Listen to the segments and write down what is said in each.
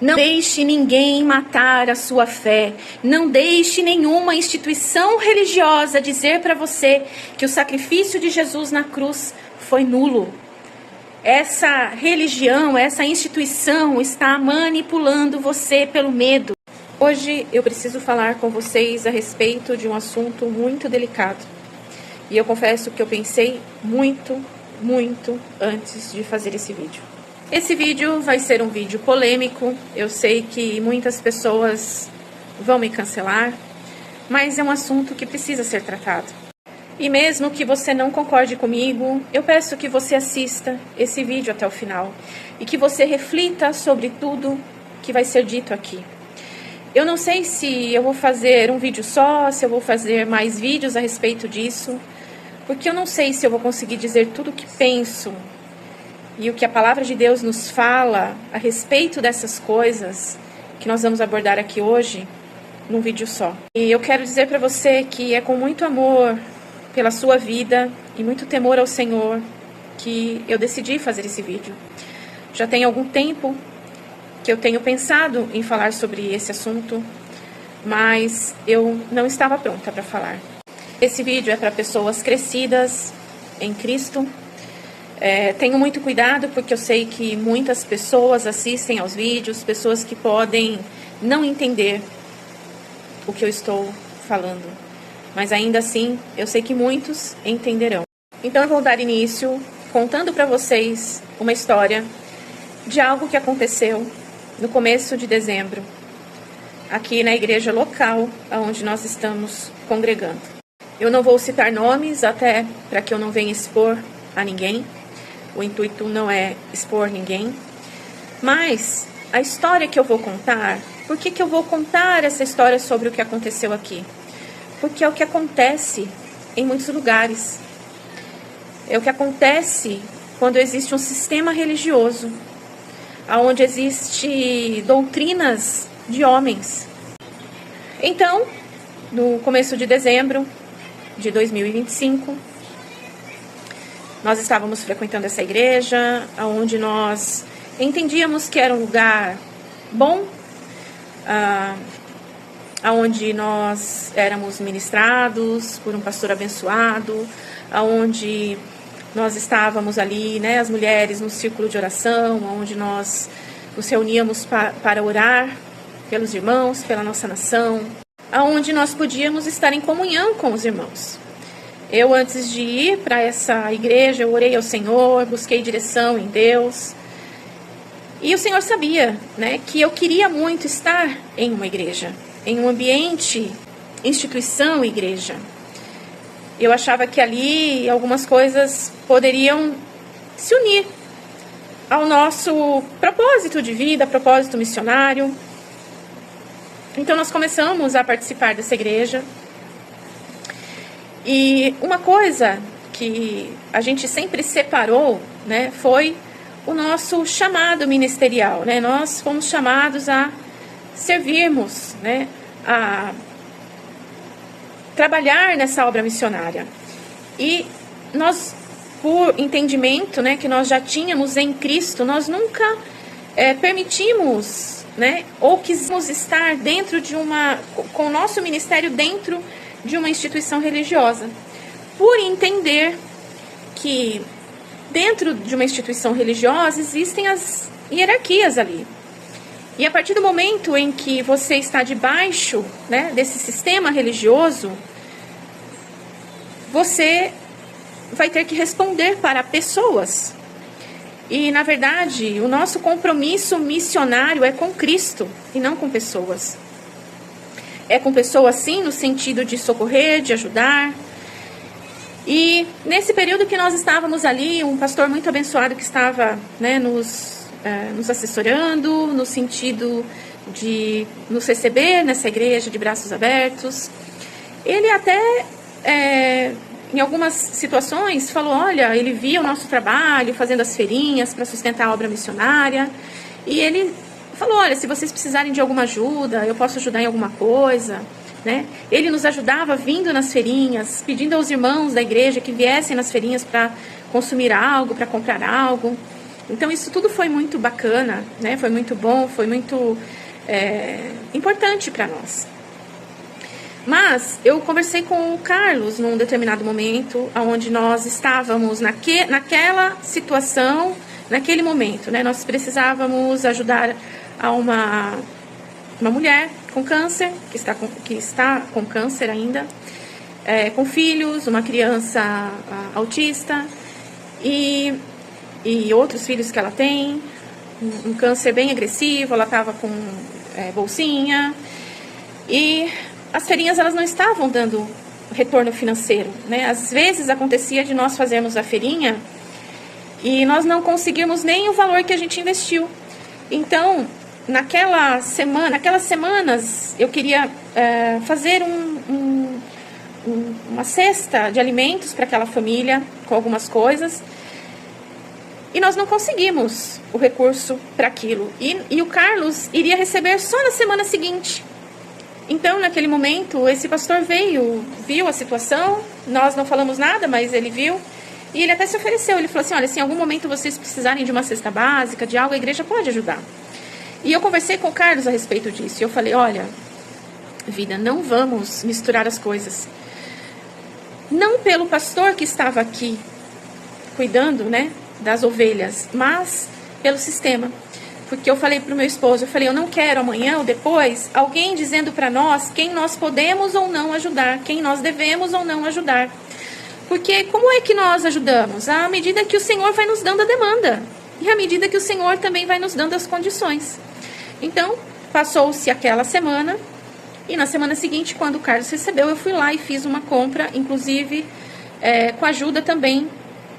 Não deixe ninguém matar a sua fé. Não deixe nenhuma instituição religiosa dizer para você que o sacrifício de Jesus na cruz foi nulo. Essa religião, essa instituição está manipulando você pelo medo. Hoje eu preciso falar com vocês a respeito de um assunto muito delicado. E eu confesso que eu pensei muito antes de fazer esse vídeo. Esse vídeo vai ser um vídeo polêmico, eu sei que muitas pessoas vão me cancelar, mas é um assunto que precisa ser tratado. E mesmo que você não concorde comigo, eu peço que você assista esse vídeo até o final e que você reflita sobre tudo que vai ser dito aqui. Eu não sei se eu vou fazer um vídeo só, se eu vou fazer mais vídeos a respeito disso, porque eu não sei se eu vou conseguir dizer tudo o que penso e o que a palavra de Deus nos fala a respeito dessas coisas que nós vamos abordar aqui hoje, num vídeo só. E eu quero dizer para você que é com muito amor pela sua vida e muito temor ao Senhor que eu decidi fazer esse vídeo. Já tem algum tempo que eu tenho pensado em falar sobre esse assunto, mas eu não estava pronta para falar. Esse vídeo é para pessoas crescidas em Cristo. Tenho muito cuidado porque eu sei que muitas pessoas assistem aos vídeos, pessoas que podem não entender o que eu estou falando, mas ainda assim eu sei que muitos entenderão. Então eu vou dar início contando para vocês uma história de algo que aconteceu no começo de dezembro, aqui na igreja local onde nós estamos congregando. Eu não vou citar nomes, até para que eu não venha expor a ninguém. O intuito não é expor ninguém, mas a história que eu vou contar, por que eu vou contar essa história sobre o que aconteceu aqui? Porque é o que acontece em muitos lugares. É o que acontece quando existe um sistema religioso, onde existe doutrinas de homens. Então, no começo de dezembro de 2025, nós estávamos frequentando essa igreja, onde nós entendíamos que era um lugar bom, onde nós éramos ministrados por um pastor abençoado, onde nós estávamos ali, né, as mulheres no círculo de oração, onde nós nos reuníamos para orar pelos irmãos, pela nossa nação, onde nós podíamos estar em comunhão com os irmãos. Eu, antes de ir para essa igreja, eu orei ao Senhor, busquei direção em Deus. E o Senhor sabia, né, que eu queria muito estar em uma igreja, em um ambiente, instituição, igreja. Eu achava que ali algumas coisas poderiam se unir ao nosso propósito de vida, propósito missionário. Então nós começamos a participar dessa igreja. E uma coisa que a gente sempre separou, né, foi o nosso chamado ministerial, né? Nós fomos chamados a servirmos, né, a trabalhar nessa obra missionária. E nós, por entendimento, né, que nós já tínhamos em Cristo, nós nunca permitimos, né, ou quisemos estar dentro de com o nosso ministério dentro de uma instituição religiosa, por entender que dentro de uma instituição religiosa existem as hierarquias ali. E a partir do momento em que você está debaixo, né, desse sistema religioso, você vai ter que responder para pessoas. E, na verdade, o nosso compromisso missionário é com Cristo e não com pessoas. É com pessoas, sim, no sentido de socorrer, de ajudar. E nesse período que nós estávamos ali, um pastor muito abençoado que estava, né, nos assessorando, no sentido de nos receber nessa igreja de braços abertos. Ele até, em algumas situações, falou, olha, ele via o nosso trabalho, fazendo as feirinhas para sustentar a obra missionária. E ele falou, olha, se vocês precisarem de alguma ajuda, eu posso ajudar em alguma coisa, né? Ele nos ajudava vindo nas feirinhas, pedindo aos irmãos da igreja que viessem nas feirinhas para consumir algo, para comprar algo. Então isso tudo foi muito bacana, né? Foi muito bom, foi muito importante para nós. Mas eu conversei com o Carlos num determinado momento, onde nós estávamos naquela situação, naquele momento, né? Nós precisávamos ajudar a uma mulher com câncer, que está com câncer ainda, com filhos, uma criança autista e outros filhos que ela tem, um câncer bem agressivo. Ela estava com bolsinha, e as feirinhas, elas não estavam dando retorno financeiro, né? Às vezes acontecia de nós fazermos a feirinha e nós não conseguirmos nem o valor que a gente investiu. Então, naquelas semanas, eu queria fazer uma cesta de alimentos para aquela família, com algumas coisas, e nós não conseguimos o recurso para aquilo. E o Carlos iria receber só na semana seguinte. Então, naquele momento, esse pastor viu a situação, nós não falamos nada, mas ele viu, e ele até se ofereceu. Ele falou assim: olha, se em algum momento vocês precisarem de uma cesta básica, de algo, a igreja pode ajudar. E eu conversei com o Carlos a respeito disso, e eu falei: olha, vida, não vamos misturar as coisas. Não pelo pastor que estava aqui cuidando, né, das ovelhas, mas pelo sistema. Porque eu falei para o meu esposo, eu não quero amanhã ou depois alguém dizendo para nós quem nós podemos ou não ajudar, quem nós devemos ou não ajudar. Porque como é que nós ajudamos? À medida que o Senhor vai nos dando a demanda, e à medida que o Senhor também vai nos dando as condições. Então, passou-se aquela semana, e na semana seguinte, quando o Carlos recebeu, eu fui lá e fiz uma compra, inclusive com a ajuda também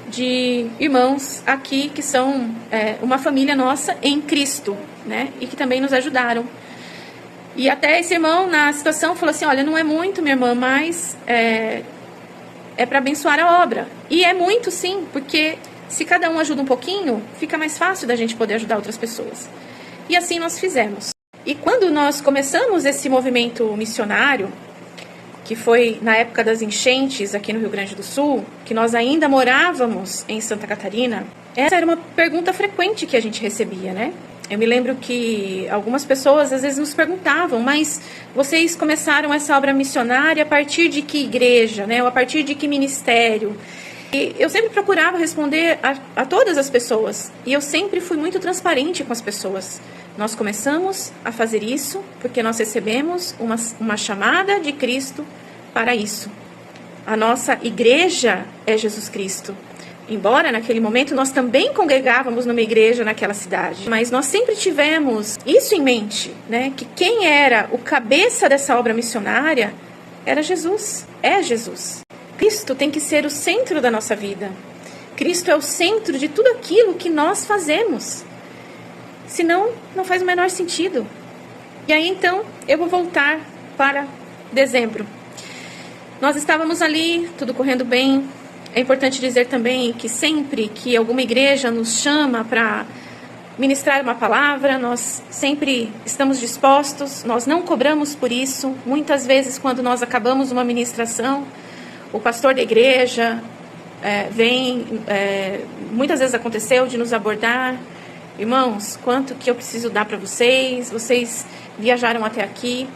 de irmãos aqui, que são uma família nossa em Cristo, né? E que também nos ajudaram. E até esse irmão, na situação, falou assim: olha, não é muito, minha irmã, mas é para abençoar a obra. E é muito, sim, porque se cada um ajuda um pouquinho, fica mais fácil da gente poder ajudar outras pessoas. E assim nós fizemos. E quando nós começamos esse movimento missionário, que foi na época das enchentes aqui no Rio Grande do Sul, que nós ainda morávamos em Santa Catarina, essa era uma pergunta frequente que a gente recebia, né? Eu me lembro que algumas pessoas às vezes nos perguntavam: mas vocês começaram essa obra missionária a partir de que igreja, né? Ou a partir de que ministério? E eu sempre procurava responder a todas as pessoas, e eu sempre fui muito transparente com as pessoas. Nós começamos a fazer isso porque nós recebemos uma chamada de Cristo para isso. A nossa igreja é Jesus Cristo. Embora naquele momento nós também congregávamos numa igreja naquela cidade, mas nós sempre tivemos isso em mente, né? Que quem era o cabeça dessa obra missionária era Jesus, é Jesus. Cristo tem que ser o centro da nossa vida. Cristo é o centro de tudo aquilo que nós fazemos. Senão, não faz o menor sentido. E aí, então, eu vou voltar para dezembro. Nós estávamos ali, tudo correndo bem. É importante dizer também que sempre que alguma igreja nos chama para ministrar uma palavra, nós sempre estamos dispostos, nós não cobramos por isso. Muitas vezes, quando nós acabamos uma ministração, o pastor da igreja vem, muitas vezes aconteceu de nos abordar: irmãos, quanto que eu preciso dar para vocês? Vocês viajaram até aqui.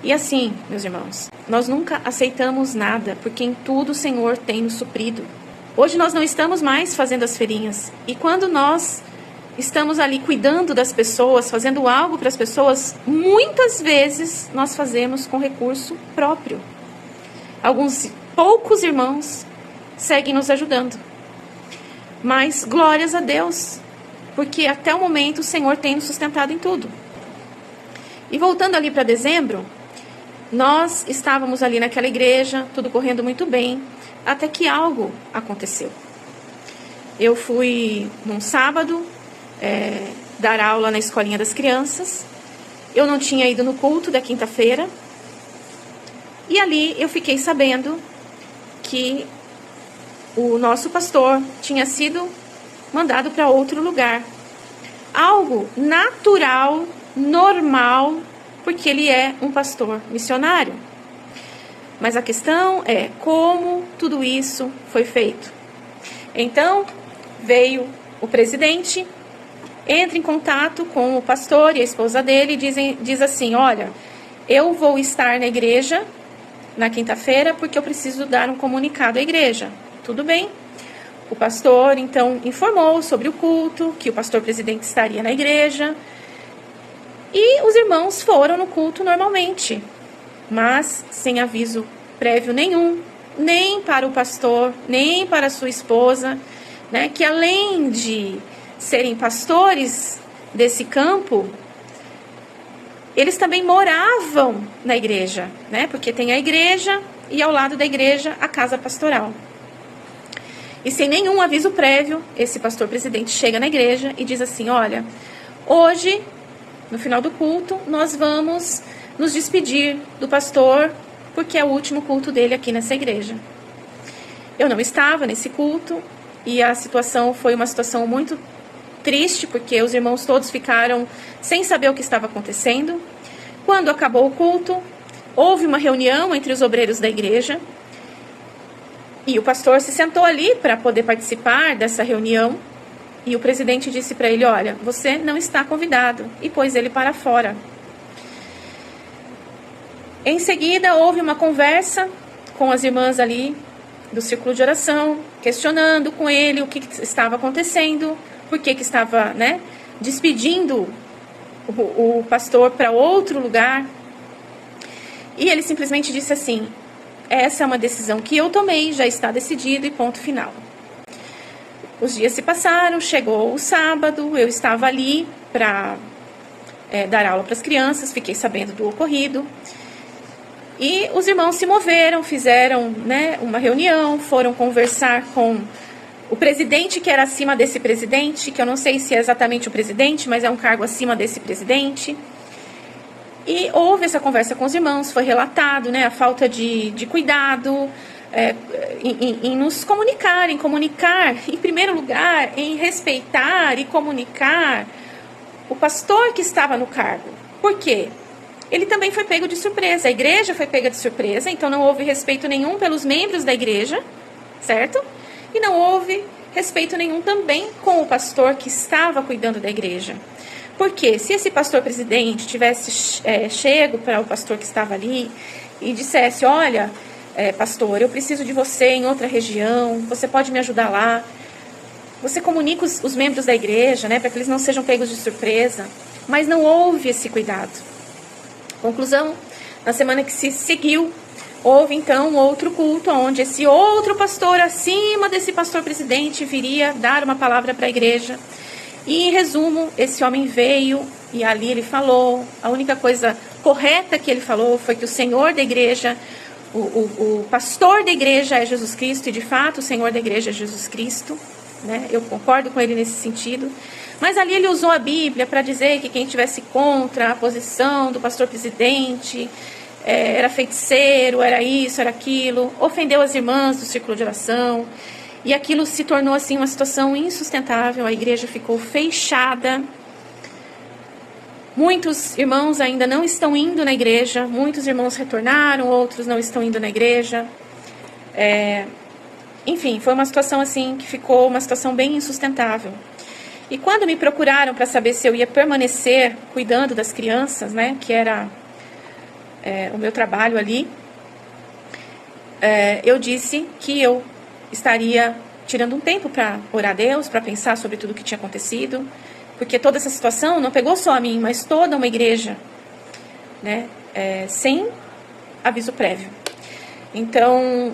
E assim, meus irmãos, nós nunca aceitamos nada, porque em tudo o Senhor tem nos suprido. Hoje nós não estamos mais fazendo as feirinhas. E quando nós estamos ali cuidando das pessoas, fazendo algo para as pessoas, muitas vezes nós fazemos com recurso próprio. Alguns poucos irmãos seguem nos ajudando. Mas glórias a Deus, porque até o momento o Senhor tem nos sustentado em tudo. E voltando ali para dezembro, nós estávamos ali naquela igreja, tudo correndo muito bem, até que algo aconteceu. Eu fui num sábado dar aula na escolinha das crianças. Eu não tinha ido no culto da quinta-feira. E ali eu fiquei sabendo que o nosso pastor tinha sido mandado para outro lugar. Algo natural, normal, porque ele é um pastor missionário. Mas a questão é como tudo isso foi feito. Então, veio o presidente entra em contato com o pastor e a esposa dele e diz assim, olha, eu vou estar na igreja na quinta-feira porque eu preciso dar um comunicado à igreja. Tudo bem. O pastor, então, informou sobre o culto, que o pastor presidente estaria na igreja. E os irmãos foram no culto normalmente, mas sem aviso prévio nenhum, nem para o pastor, nem para a sua esposa, né, que além de serem pastores desse campo, eles também moravam na igreja, né, porque tem a igreja e ao lado da igreja a casa pastoral. E sem nenhum aviso prévio, esse pastor presidente chega na igreja e diz assim, olha, hoje, no final do culto, nós vamos nos despedir do pastor, porque é o último culto dele aqui nessa igreja. Eu não estava nesse culto e a situação foi uma situação muito triste, porque os irmãos todos ficaram sem saber o que estava acontecendo. Quando acabou o culto, houve uma reunião entre os obreiros da igreja e o pastor se sentou ali para poder participar dessa reunião. E o presidente disse para ele, olha, você não está convidado, e pôs ele para fora. Em seguida, houve uma conversa com as irmãs ali do círculo de oração, questionando com ele o que estava acontecendo, por que estava, né, despedindo o pastor para outro lugar. E ele simplesmente disse assim, essa é uma decisão que eu tomei, já está decidido e ponto final. Os dias se passaram, chegou o sábado, eu estava ali para dar aula para as crianças, fiquei sabendo do ocorrido. E os irmãos se moveram, fizeram, né, uma reunião, foram conversar com o presidente que era acima desse presidente, que eu não sei se é exatamente o presidente, mas é um cargo acima desse presidente. E houve essa conversa com os irmãos, foi relatado, né, a falta de cuidado, em nos comunicar, em primeiro lugar, em respeitar e comunicar o pastor que estava no cargo. Por quê? Ele também foi pego de surpresa, a igreja foi pega de surpresa, então não houve respeito nenhum pelos membros da igreja, certo? E não houve respeito nenhum também com o pastor que estava cuidando da igreja. Porque se esse pastor presidente tivesse chego para o pastor que estava ali e dissesse, olha, pastor, eu preciso de você em outra região, você pode me ajudar lá. Você comunica os membros da igreja, né, para que eles não sejam pegos de surpresa. Mas não houve esse cuidado. Conclusão, na semana que se seguiu, houve então outro culto, onde esse outro pastor, acima desse pastor presidente, viria dar uma palavra para a igreja. E em resumo, esse homem veio e ali ele falou, a única coisa correta que ele falou foi que o Senhor da igreja, o pastor da igreja é Jesus Cristo, e de fato o Senhor da igreja é Jesus Cristo, né? Eu concordo com ele nesse sentido. Mas ali ele usou a Bíblia para dizer que quem estivesse contra a posição do pastor presidente era feiticeiro, era isso, era aquilo, ofendeu as irmãs do círculo de oração, e aquilo se tornou assim uma situação insustentável, a igreja ficou fechada. Muitos irmãos ainda não estão indo na igreja, muitos irmãos retornaram, outros não estão indo na igreja. Enfim, foi uma situação assim que ficou uma situação bem insustentável. E quando me procuraram para saber se eu ia permanecer cuidando das crianças, né, que era o meu trabalho ali, eu disse que eu estaria tirando um tempo para orar a Deus, para pensar sobre tudo o que tinha acontecido, porque toda essa situação não pegou só a mim, mas toda uma igreja, né, sem aviso prévio. Então,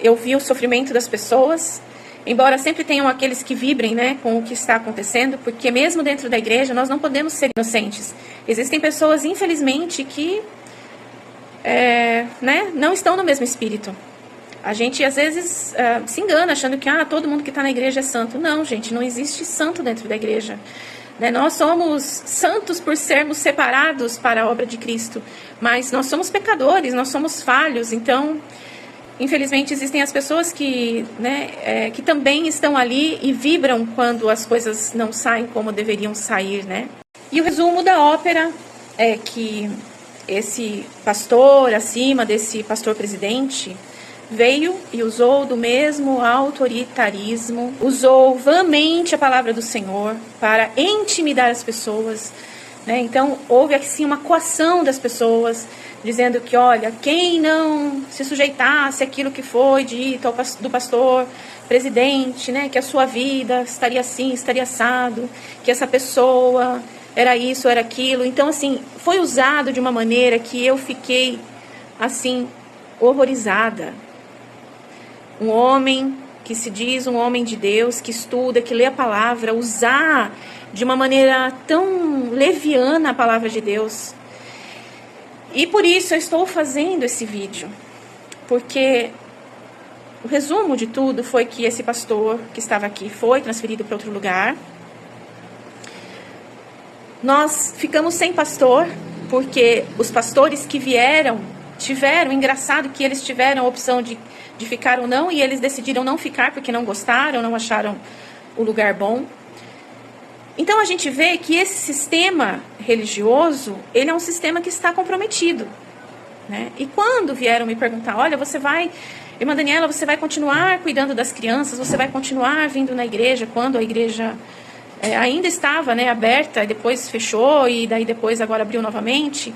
eu vi o sofrimento das pessoas, embora sempre tenham aqueles que vibrem, né, com o que está acontecendo, porque mesmo dentro da igreja nós não podemos ser inocentes. Existem pessoas, infelizmente, que né, não estão no mesmo espírito. A gente, às vezes, se engana achando que todo mundo que está na igreja é santo. Não, gente, não existe santo dentro da igreja. Né? Nós somos santos por sermos separados para a obra de Cristo, mas nós somos pecadores, nós somos falhos. Então, infelizmente, existem as pessoas que, né, que também estão ali e vibram quando as coisas não saem como deveriam sair, né? E o resumo da ópera é que esse pastor, acima desse pastor presidente, veio e usou do mesmo autoritarismo, usou vãmente a palavra do Senhor para intimidar as pessoas, né? Então houve assim uma coação das pessoas, dizendo que, olha, quem não se sujeitasse àquilo que foi dito do pastor presidente, né, que a sua vida estaria assim, estaria assado, que essa pessoa era isso, era aquilo. Então, assim, foi usado de uma maneira que eu fiquei, assim, horrorizada. Um homem que se diz um homem de Deus, que estuda, que lê a palavra, usar de uma maneira tão leviana a palavra de Deus. E por isso eu estou fazendo esse vídeo, porque o resumo de tudo foi que esse pastor que estava aqui foi transferido para outro lugar. Nós ficamos sem pastor, porque os pastores que tiveram, engraçado que eles tiveram a opção de ficar ou não, e eles decidiram não ficar porque não gostaram, não acharam o lugar bom. Então a gente vê que esse sistema religioso, ele é um sistema que está comprometido, né? E quando vieram me perguntar, olha, irmã Daniela, você vai continuar cuidando das crianças, você vai continuar vindo na igreja, quando a igreja ainda estava, né, aberta, depois fechou e daí depois agora abriu novamente.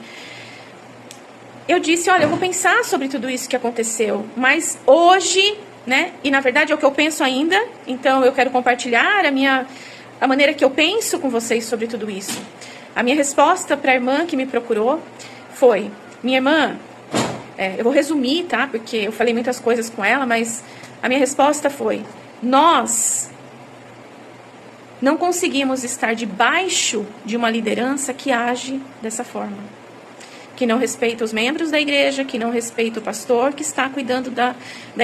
Eu disse, olha, eu vou pensar sobre tudo isso que aconteceu, mas hoje, né, e na verdade é o que eu penso ainda, então eu quero compartilhar a maneira que eu penso com vocês sobre tudo isso. A minha resposta para a irmã que me procurou foi, minha irmã, eu vou resumir, tá, porque eu falei muitas coisas com ela, mas a minha resposta foi, nós não conseguimos estar debaixo de uma liderança que age dessa forma, que não respeita os membros da igreja, que não respeita o pastor que está cuidando da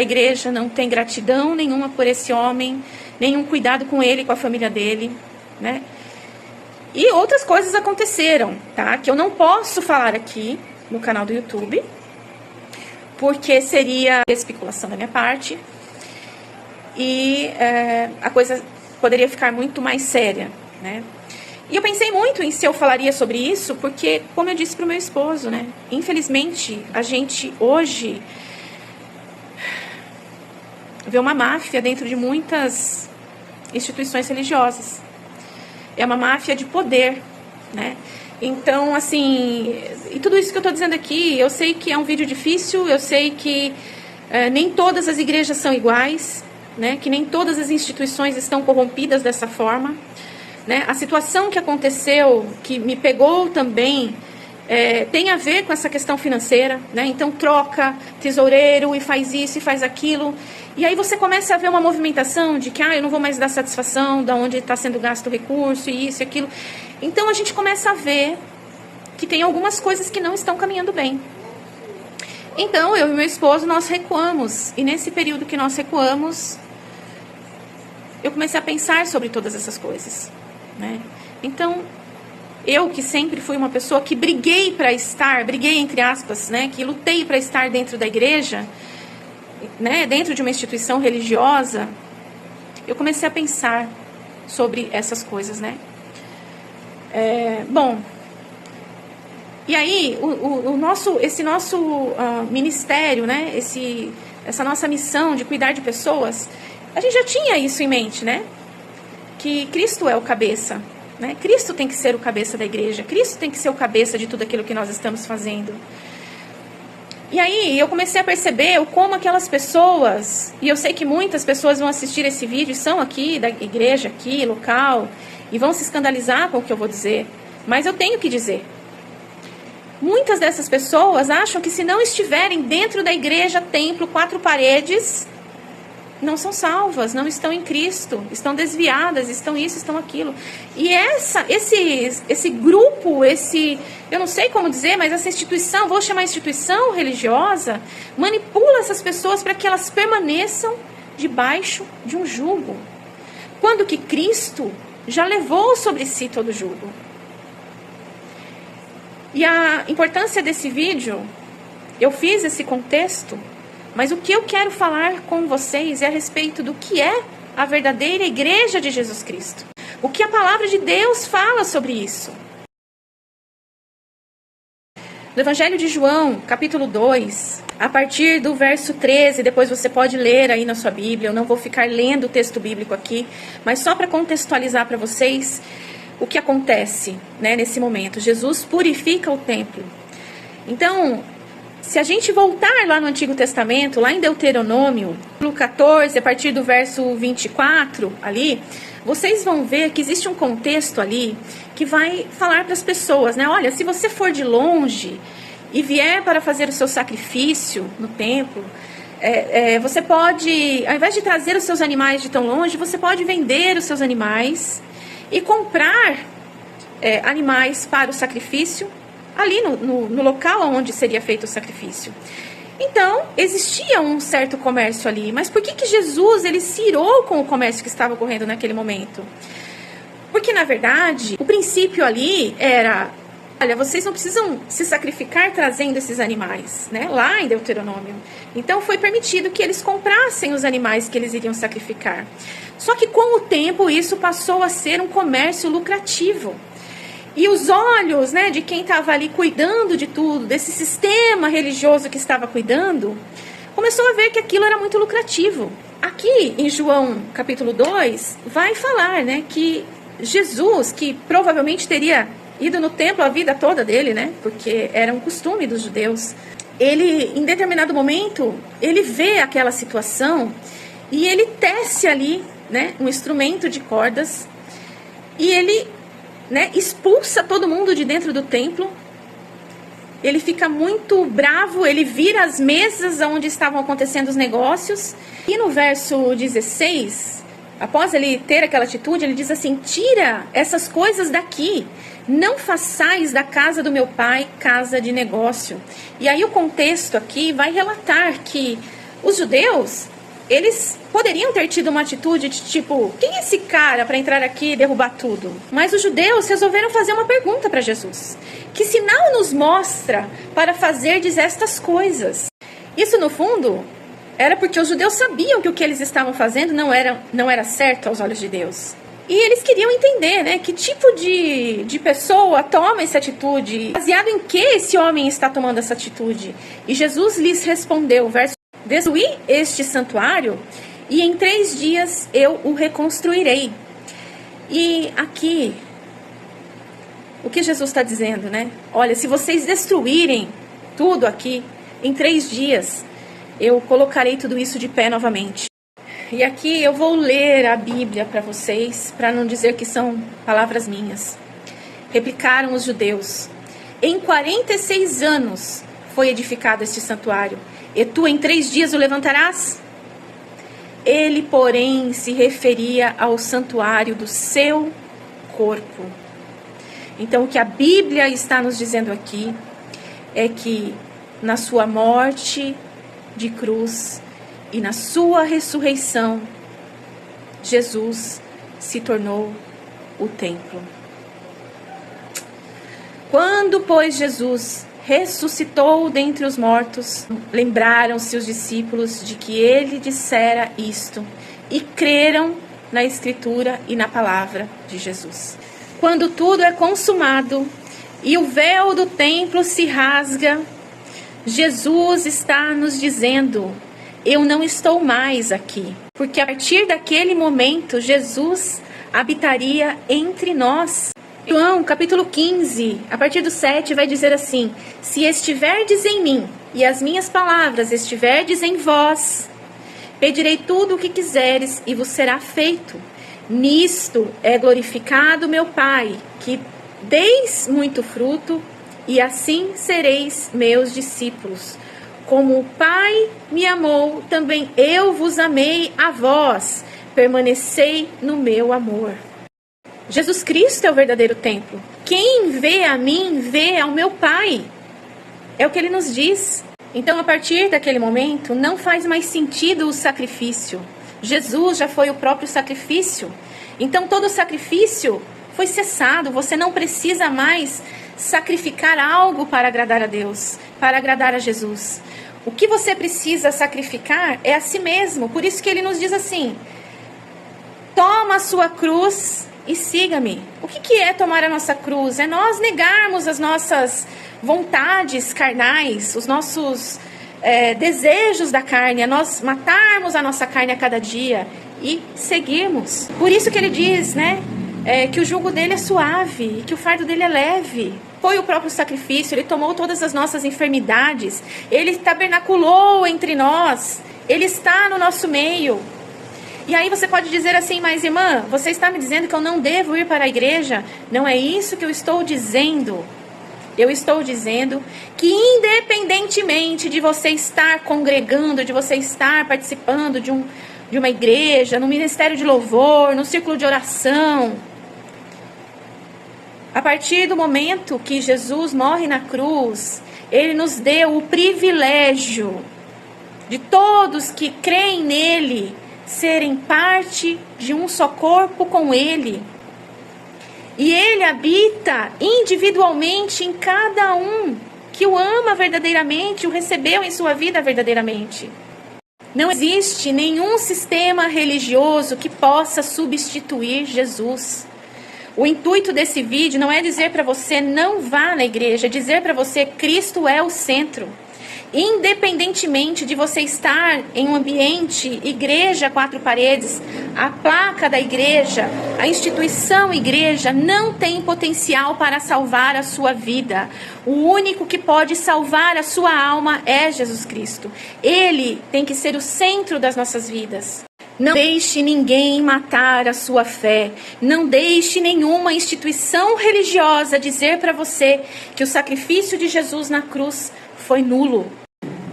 igreja, não tem gratidão nenhuma por esse homem, nenhum cuidado com ele, com a família dele, né? E outras coisas aconteceram, tá? Que eu não posso falar aqui no canal do YouTube, porque seria especulação da minha parte, e a coisa poderia ficar muito mais séria, né? E eu pensei muito em se eu falaria sobre isso, porque, como eu disse para o meu esposo, né? Infelizmente, a gente hoje vê uma máfia dentro de muitas instituições religiosas. É uma máfia de poder, né? Então, assim, e tudo isso que eu estou dizendo aqui, eu sei que é um vídeo difícil, eu sei que nem todas as igrejas são iguais, né? Que nem todas as instituições estão corrompidas dessa forma. Né? A situação que aconteceu, que me pegou também, tem a ver com essa questão financeira, né? Então troca tesoureiro e faz isso e faz aquilo, e aí você começa a ver uma movimentação de que eu não vou mais dar satisfação de onde está sendo gasto o recurso, e isso e aquilo. Então a gente começa a ver que tem algumas coisas que não estão caminhando bem. Então eu e meu esposo, nós recuamos, e nesse período que nós recuamos, eu comecei a pensar sobre todas essas coisas, né? Então, eu que sempre fui uma pessoa que briguei entre aspas, né? Que lutei para estar dentro da igreja, né? Dentro de uma instituição religiosa, eu comecei a pensar sobre essas coisas, né? Bom, e aí esse nosso ministério, né? Essa nossa missão de cuidar de pessoas, a gente já tinha isso em mente, né? Que Cristo é o cabeça, né? Cristo tem que ser o cabeça da igreja, Cristo tem que ser o cabeça de tudo aquilo que nós estamos fazendo. E aí eu comecei a perceber como aquelas pessoas, e eu sei que muitas pessoas vão assistir esse vídeo, são aqui da igreja, aqui, local, e vão se escandalizar com o que eu vou dizer, mas eu tenho que dizer. Muitas dessas pessoas acham que se não estiverem dentro da igreja, templo, 4 paredes, não são salvas, não estão em Cristo, estão desviadas, estão isso, estão aquilo. E esse grupo, eu não sei como dizer, mas essa instituição, vou chamar instituição religiosa, manipula essas pessoas para que elas permaneçam debaixo de um jugo, quando que Cristo já levou sobre si todo o jugo. E a importância desse vídeo, eu fiz esse contexto, mas o que eu quero falar com vocês é a respeito do que é a verdadeira igreja de Jesus Cristo. O que a palavra de Deus fala sobre isso. No Evangelho de João, capítulo 2, a partir do verso 13, depois você pode ler aí na sua Bíblia, eu não vou ficar lendo o texto bíblico aqui, mas só para contextualizar para vocês o que acontece, né, nesse momento. Jesus purifica o templo. Então, se a gente voltar lá no Antigo Testamento, lá em Deuteronômio, no 14, a partir do verso 24, ali, vocês vão ver que existe um contexto ali que vai falar para as pessoas, né? Olha, se você for de longe e vier para fazer o seu sacrifício no templo, você pode, ao invés de trazer os seus animais de tão longe, você pode vender os seus animais e comprar animais para o sacrifício ali no local onde seria feito o sacrifício. Então, existia um certo comércio ali, mas por que Jesus ele se irou com o comércio que estava ocorrendo naquele momento? Porque, na verdade, o princípio ali era, olha, vocês não precisam se sacrificar trazendo esses animais, né? Lá em Deuteronômio. Então, foi permitido que eles comprassem os animais que eles iriam sacrificar. Só que, com o tempo, isso passou a ser um comércio lucrativo. E os olhos, né, de quem estava ali cuidando de tudo, desse sistema religioso que estava cuidando, começou a ver que aquilo era muito lucrativo. Aqui, em João capítulo 2, vai falar, né, que Jesus, que provavelmente teria ido no templo a vida toda dele, né, porque era um costume dos judeus, ele, em determinado momento, ele vê aquela situação e ele tece ali, né, um instrumento de cordas e ele, né, expulsa todo mundo de dentro do templo. Ele fica muito bravo, ele vira as mesas onde estavam acontecendo os negócios. E no verso 16, após ele ter aquela atitude, ele diz assim: tira essas coisas daqui, não façais da casa do meu pai casa de negócio. E aí o contexto aqui vai relatar que os judeus, eles poderiam ter tido uma atitude de tipo, quem é esse cara para entrar aqui e derrubar tudo? Mas os judeus resolveram fazer uma pergunta para Jesus: que sinal nos mostra para fazerdes estas coisas? Isso, no fundo, era porque os judeus sabiam que o que eles estavam fazendo não era certo aos olhos de Deus. E eles queriam entender, né, que tipo de pessoa toma essa atitude, baseado em que esse homem está tomando essa atitude. E Jesus lhes respondeu, verso: destruí este santuário e em 3 dias eu o reconstruirei. E aqui, o que Jesus está dizendo, né? Olha, se vocês destruírem tudo aqui, em 3 dias eu colocarei tudo isso de pé novamente. E aqui eu vou ler a Bíblia para vocês, para não dizer que são palavras minhas. Replicaram os judeus: em 46 anos foi edificado este santuário, e tu em 3 dias o levantarás? Ele, porém, se referia ao santuário do seu corpo. Então, o que a Bíblia está nos dizendo aqui é que na sua morte de cruz e na sua ressurreição, Jesus se tornou o templo. Quando, pois, Jesus ressuscitou dentre os mortos, lembraram-se os discípulos de que ele dissera isto e creram na Escritura e na palavra de Jesus. Quando tudo é consumado e o véu do templo se rasga, Jesus está nos dizendo: eu não estou mais aqui. Porque a partir daquele momento, Jesus habitaria entre nós. João, capítulo 15, a partir do 7, vai dizer assim: se estiverdes em mim e as minhas palavras estiverdes em vós, pedirei tudo o que quiseres e vos será feito. Nisto é glorificado meu Pai, que deis muito fruto, e assim sereis meus discípulos. Como o Pai me amou, também eu vos amei a vós. Permanecei no meu amor. Jesus Cristo é o verdadeiro templo. Quem vê a mim, vê ao meu Pai. É o que ele nos diz. Então, a partir daquele momento, não faz mais sentido o sacrifício. Jesus já foi o próprio sacrifício. Então, todo o sacrifício foi cessado. Você não precisa mais sacrificar algo para agradar a Deus, para agradar a Jesus. O que você precisa sacrificar é a si mesmo. Por isso que ele nos diz assim: toma a sua cruz e siga-me. O que é tomar a nossa cruz? É nós negarmos as nossas vontades carnais, os nossos desejos da carne, é nós matarmos a nossa carne a cada dia e seguirmos. Por isso que ele diz, né, que o jugo dele é suave e que o fardo dele é leve. Foi o próprio sacrifício, ele tomou todas as nossas enfermidades, ele tabernaculou entre nós, ele está no nosso meio. E aí você pode dizer assim, mas irmã, você está me dizendo que eu não devo ir para a igreja? Não é isso que eu estou dizendo. Eu estou dizendo que independentemente de você estar congregando, de você estar participando de uma igreja, no ministério de louvor, no círculo de oração, a partir do momento que Jesus morre na cruz, ele nos deu o privilégio de todos que creem nele serem parte de um só corpo com ele. E ele habita individualmente em cada um que o ama verdadeiramente, o recebeu em sua vida verdadeiramente. Não existe nenhum sistema religioso que possa substituir Jesus. O intuito desse vídeo não é dizer para você não vá na igreja, é dizer para você Cristo é o centro. Independentemente de você estar em um ambiente, igreja, 4 paredes, a placa da igreja, a instituição igreja não tem potencial para salvar a sua vida. O único que pode salvar a sua alma é Jesus Cristo. Ele tem que ser o centro das nossas vidas. Não deixe ninguém matar a sua fé. Não deixe nenhuma instituição religiosa dizer para você que o sacrifício de Jesus na cruz foi nulo.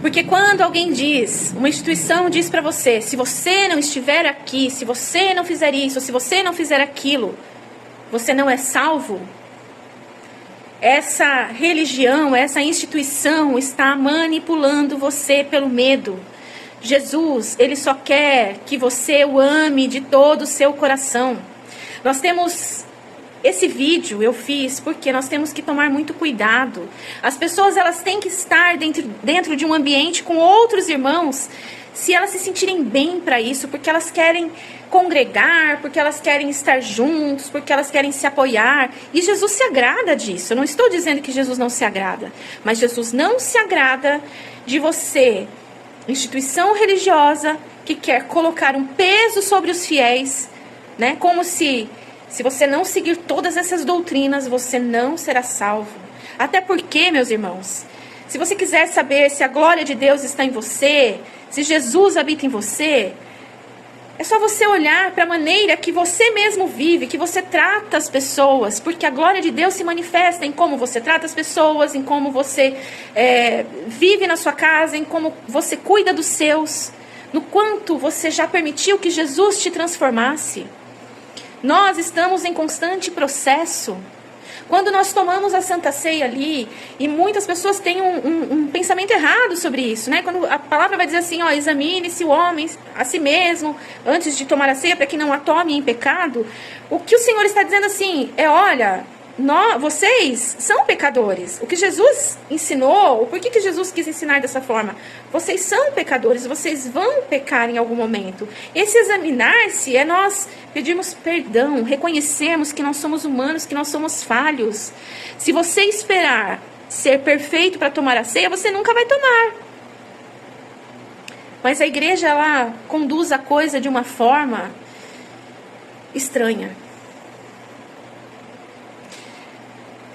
Porque quando alguém diz, uma instituição diz para você, se você não estiver aqui, se você não fizer isso, se você não fizer aquilo, você não é salvo. Essa religião, essa instituição está manipulando você pelo medo. Jesus, ele só quer que você o ame de todo o seu coração. Nós temos... Esse vídeo eu fiz porque nós temos que tomar muito cuidado. As pessoas elas têm que estar dentro de um ambiente com outros irmãos, se elas se sentirem bem para isso, porque elas querem congregar, porque elas querem estar juntos, porque elas querem se apoiar. E Jesus se agrada disso. Eu não estou dizendo que Jesus não se agrada, mas Jesus não se agrada de você, instituição religiosa, que quer colocar um peso sobre os fiéis, né? Como se você não seguir todas essas doutrinas, você não será salvo. Até porque, meus irmãos, se você quiser saber se a glória de Deus está em você, se Jesus habita em você, é só você olhar para a maneira que você mesmo vive, que você trata as pessoas, porque a glória de Deus se manifesta em como você trata as pessoas, em como você vive na sua casa, em como você cuida dos seus, no quanto você já permitiu que Jesus te transformasse. Nós estamos em constante processo. Quando nós tomamos a Santa Ceia ali, e muitas pessoas têm um pensamento errado sobre isso, né? Quando a palavra vai dizer assim, ó, examine-se o homem a si mesmo, antes de tomar a ceia, para que não a tome em pecado. O que o Senhor está dizendo assim, olha, vocês são pecadores. O que Jesus ensinou, por que Jesus quis ensinar dessa forma? Vocês são pecadores, vocês vão pecar em algum momento. Esse examinar-se é nós pedirmos perdão, reconhecermos que nós somos humanos, que nós somos falhos. Se você esperar ser perfeito para tomar a ceia, você nunca vai tomar. Mas a igreja, ela conduz a coisa de uma forma estranha.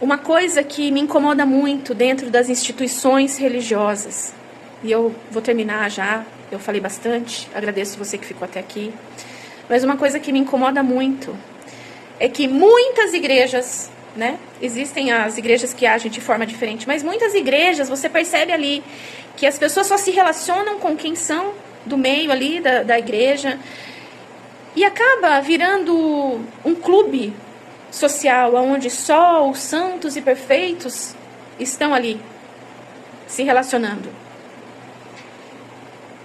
Uma coisa que me incomoda muito dentro das instituições religiosas, e eu vou terminar já, eu falei bastante, agradeço você que ficou até aqui, mas uma coisa que me incomoda muito é que muitas igrejas, né, existem as igrejas que agem de forma diferente, mas muitas igrejas, você percebe ali que as pessoas só se relacionam com quem são do meio ali da igreja, e acaba virando um clube social, onde só os santos e perfeitos estão ali, se relacionando.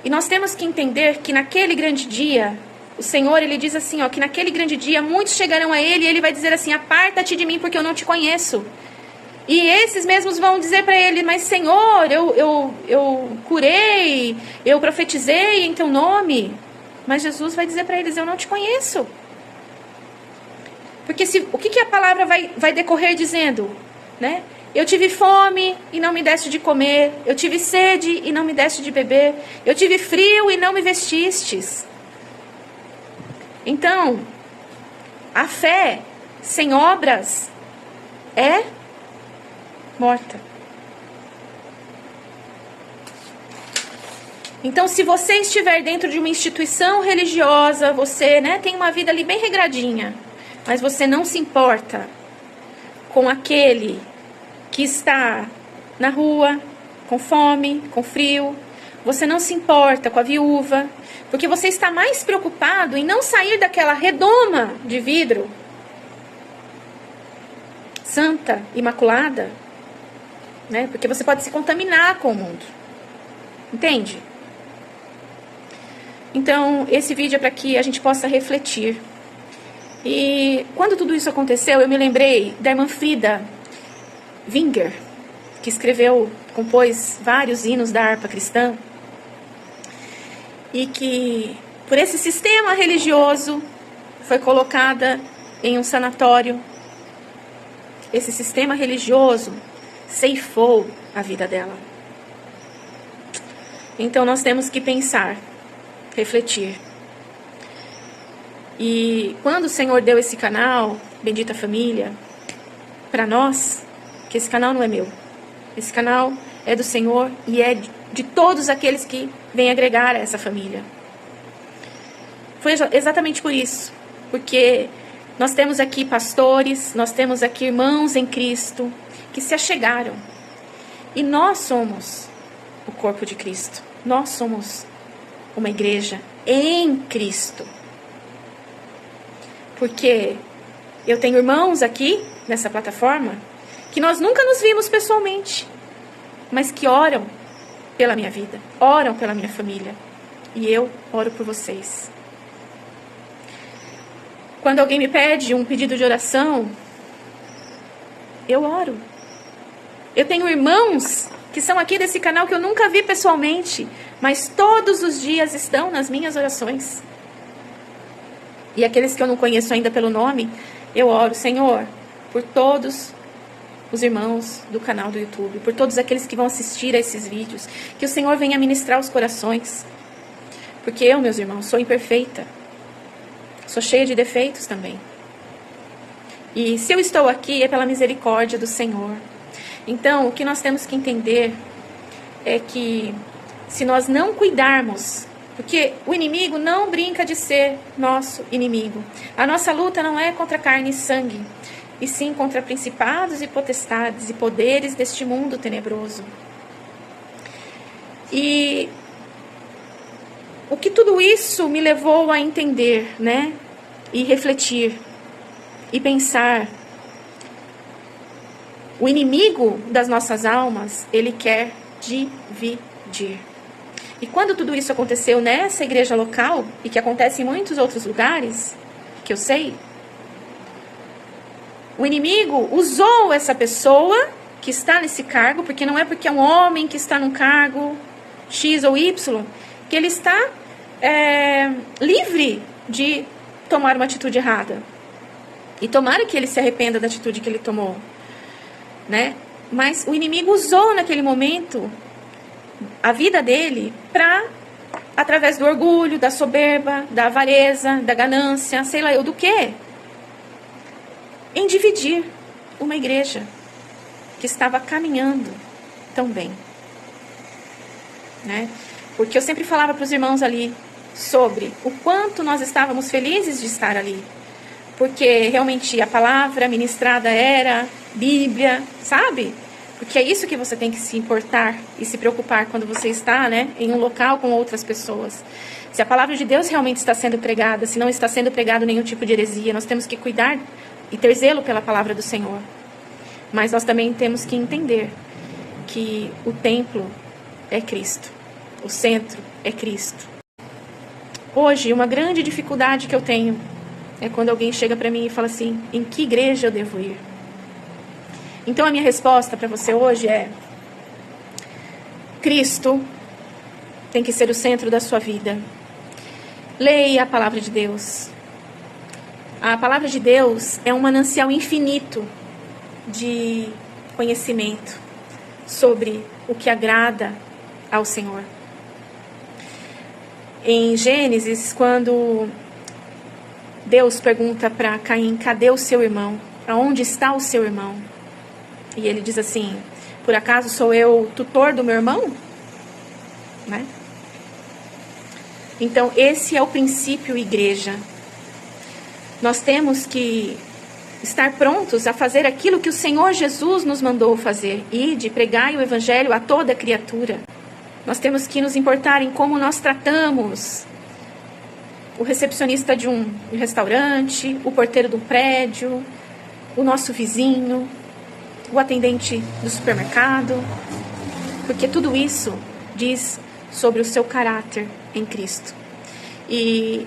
E nós temos que entender que naquele grande dia, o Senhor, ele diz assim, ó, que naquele grande dia, muitos chegarão a ele, e ele vai dizer assim, aparta-te de mim, porque eu não te conheço. E esses mesmos vão dizer para ele, mas Senhor, eu curei, eu profetizei em teu nome. Mas Jesus vai dizer para eles, eu não te conheço. Porque o que a palavra vai decorrer dizendo? Né? Eu tive fome e não me deste de comer. Eu tive sede e não me deste de beber. Eu tive frio e não me vestistes. Então, a fé sem obras é morta. Então, se você estiver dentro de uma instituição religiosa, você, né, tem uma vida ali bem regradinha, mas você não se importa com aquele que está na rua, com fome, com frio, você não se importa com a viúva, porque você está mais preocupado em não sair daquela redoma de vidro, santa, imaculada, né? Porque você pode se contaminar com o mundo. Entende? Então, esse vídeo é para que a gente possa refletir. E quando tudo isso aconteceu, eu me lembrei da irmã Frida Winger, que compôs vários hinos da harpa cristã, e que, por esse sistema religioso, foi colocada em um sanatório. Esse sistema religioso ceifou a vida dela. Então nós temos que pensar, refletir. E quando o Senhor deu esse canal, Bendita Família, para nós, que esse canal não é meu, esse canal é do Senhor e é de todos aqueles que vêm agregar a essa família. Foi exatamente por isso, porque nós temos aqui pastores, nós temos aqui irmãos em Cristo que se achegaram. E nós somos o corpo de Cristo. Nós somos uma igreja em Cristo. Porque eu tenho irmãos aqui nessa plataforma que nós nunca nos vimos pessoalmente, mas que oram pela minha vida, oram pela minha família. E eu oro por vocês. Quando alguém me pede um pedido de oração, eu oro. Eu tenho irmãos que são aqui desse canal que eu nunca vi pessoalmente, mas todos os dias estão nas minhas orações. E aqueles que eu não conheço ainda pelo nome, eu oro, Senhor, por todos os irmãos do canal do YouTube, por todos aqueles que vão assistir a esses vídeos, que o Senhor venha ministrar os corações. Porque eu, meus irmãos, sou imperfeita. Sou cheia de defeitos também. E se eu estou aqui é pela misericórdia do Senhor. Então, o que nós temos que entender é que se nós não cuidarmos, porque o inimigo não brinca de ser nosso inimigo. A nossa luta não é contra carne e sangue, e sim contra principados e potestades e poderes deste mundo tenebroso. E o que tudo isso me levou a entender, né? E refletir, e pensar. O inimigo das nossas almas, ele quer dividir. E quando tudo isso aconteceu nessa igreja local, e que acontece em muitos outros lugares, que eu sei, o inimigo usou essa pessoa que está nesse cargo, porque não é porque é um homem que está num cargo X ou Y, que ele está livre de tomar uma atitude errada. E tomara que ele se arrependa da atitude que ele tomou, né? Mas o inimigo usou naquele momento a vida dele para, através do orgulho, da soberba, da avareza, da ganância, sei lá eu do quê, em dividir uma igreja que estava caminhando tão bem, né? Porque eu sempre falava para os irmãos ali sobre o quanto nós estávamos felizes de estar ali, porque realmente a palavra ministrada era Bíblia, sabe? Porque é isso que você tem que se importar e se preocupar quando você está, né, em um local com outras pessoas. Se a palavra de Deus realmente está sendo pregada, se não está sendo pregado nenhum tipo de heresia, nós temos que cuidar e ter zelo pela palavra do Senhor. Mas nós também temos que entender que o templo é Cristo, o centro é Cristo. Hoje, uma grande dificuldade que eu tenho é quando alguém chega para mim e fala assim, em que igreja eu devo ir? Então a minha resposta para você hoje é: Cristo tem que ser o centro da sua vida. Leia a palavra de Deus. A palavra de Deus é um manancial infinito de conhecimento sobre o que agrada ao Senhor. Em Gênesis, quando Deus pergunta para Caim, cadê o seu irmão? Aonde está o seu irmão? E ele diz assim, por acaso sou eu o tutor do meu irmão? Né? Então, esse é o princípio, igreja. Nós temos que estar prontos a fazer aquilo que o Senhor Jesus nos mandou fazer. Ide, pregai o evangelho a toda criatura. Nós temos que nos importar em como nós tratamos o recepcionista de um restaurante, o porteiro do prédio, o nosso vizinho, o atendente do supermercado. Porque tudo isso diz sobre o seu caráter em Cristo. E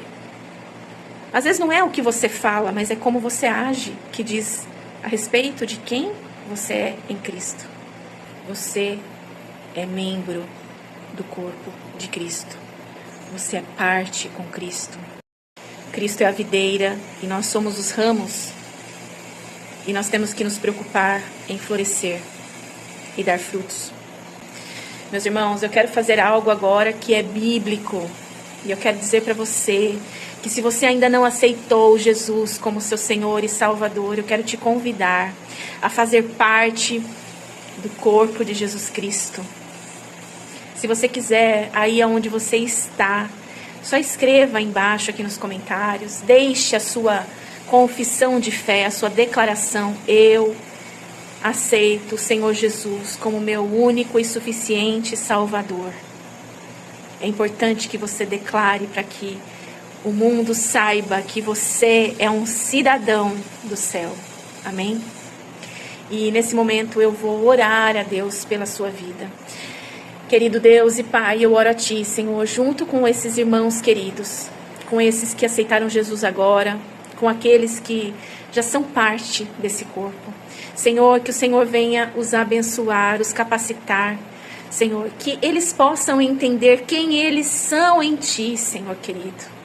às vezes não é o que você fala, mas é como você age que diz a respeito de quem você é em Cristo. Você é membro do corpo de Cristo. Você é parte com Cristo. Cristo é a videira e nós somos os ramos. E nós temos que nos preocupar em florescer e dar frutos. Meus irmãos, eu quero fazer algo agora que é bíblico. E eu quero dizer para você que se você ainda não aceitou Jesus como seu Senhor e Salvador, eu quero te convidar a fazer parte do corpo de Jesus Cristo. Se você quiser, aí onde você está, só escreva aí embaixo aqui nos comentários, deixe a sua confissão de fé, a sua declaração. Eu aceito o Senhor Jesus como meu único e suficiente Salvador. É importante que você declare para que o mundo saiba que você é um cidadão do céu. Amém? E nesse momento eu vou orar a Deus pela sua vida. Querido Deus e Pai, eu oro a Ti, Senhor, junto com esses irmãos queridos, com esses que aceitaram Jesus agora, com aqueles que já são parte desse corpo. Senhor, que o Senhor venha os abençoar, os capacitar, Senhor, que eles possam entender quem eles são em Ti, Senhor querido.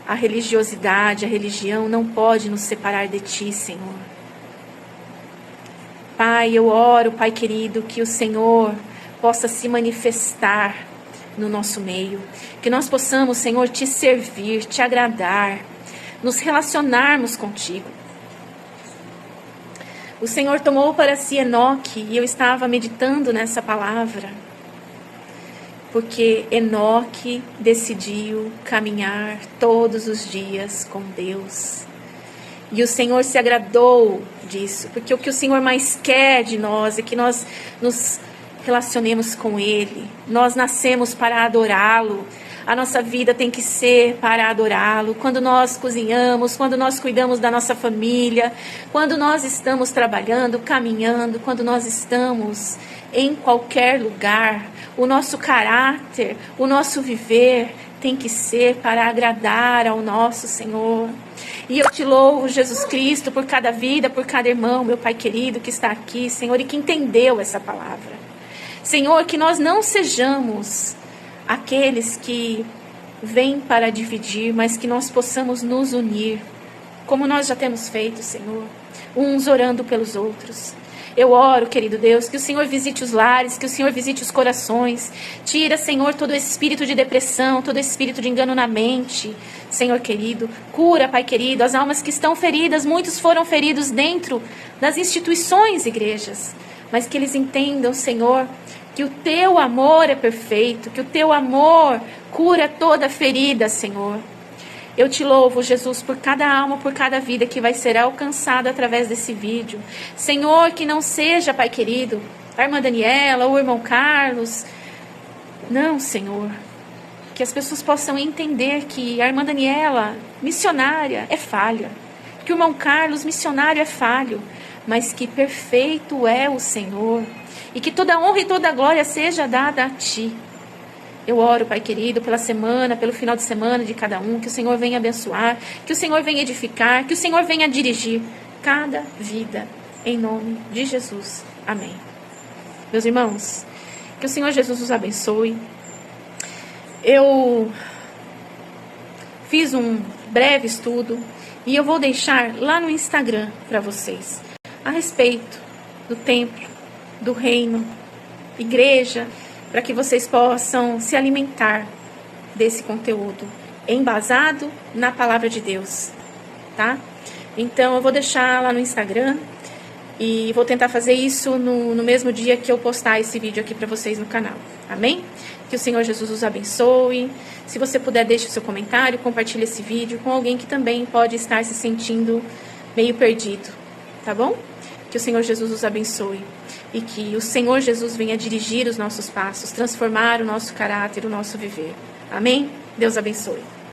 A religiosidade, a religião não pode nos separar de Ti, Senhor. Pai, eu oro, Pai querido, que o Senhor possa se manifestar no nosso meio. Que nós possamos, Senhor, Te servir, Te agradar, nos relacionarmos contigo. O Senhor tomou para si Enoque e eu estava meditando nessa palavra. Porque Enoque decidiu caminhar todos os dias com Deus. E o Senhor se agradou disso. Porque o que o Senhor mais quer de nós é que nós nos relacionemos com Ele. Nós nascemos para adorá-lo. A nossa vida tem que ser para adorá-lo. Quando nós cozinhamos, quando nós cuidamos da nossa família, quando nós estamos trabalhando, caminhando, quando nós estamos em qualquer lugar, o nosso caráter, o nosso viver tem que ser para agradar ao nosso Senhor. E eu te louvo, Jesus Cristo, por cada vida, por cada irmão, meu Pai querido que está aqui, Senhor, e que entendeu essa palavra. Senhor, que nós não sejamos aqueles que vêm para dividir, mas que nós possamos nos unir, como nós já temos feito, Senhor, uns orando pelos outros. Eu oro, querido Deus, que o Senhor visite os lares, que o Senhor visite os corações. Tira, Senhor, todo espírito de depressão, todo espírito de engano na mente, Senhor querido. Cura, Pai querido, as almas que estão feridas. Muitos foram feridos dentro das instituições, igrejas. Mas que eles entendam, Senhor, que o Teu amor é perfeito, que o Teu amor cura toda ferida, Senhor. Eu te louvo, Jesus, por cada alma, por cada vida que vai ser alcançada através desse vídeo. Senhor, que não seja, Pai querido, a irmã Daniela ou o irmão Carlos. Não, Senhor. Que as pessoas possam entender que a irmã Daniela, missionária, é falha. Que o irmão Carlos, missionário, é falho. Mas que perfeito é o Senhor. E que toda honra e toda glória seja dada a Ti. Eu oro, Pai querido, pela semana, pelo final de semana de cada um, que o Senhor venha abençoar, que o Senhor venha edificar, que o Senhor venha dirigir cada vida, em nome de Jesus. Amém. Meus irmãos, que o Senhor Jesus os abençoe. Eu fiz um breve estudo, e eu vou deixar lá no Instagram para vocês, a respeito do templo, do reino, igreja, para que vocês possam se alimentar desse conteúdo embasado na palavra de Deus, tá? Então eu vou deixar lá no Instagram e vou tentar fazer isso no mesmo dia que eu postar esse vídeo aqui para vocês no canal, amém? Que o Senhor Jesus os abençoe. Se você puder, deixe o seu comentário, compartilhe esse vídeo com alguém que também pode estar se sentindo meio perdido, tá bom? Que o Senhor Jesus os abençoe e que o Senhor Jesus venha dirigir os nossos passos, transformar o nosso caráter, o nosso viver. Amém? Deus abençoe.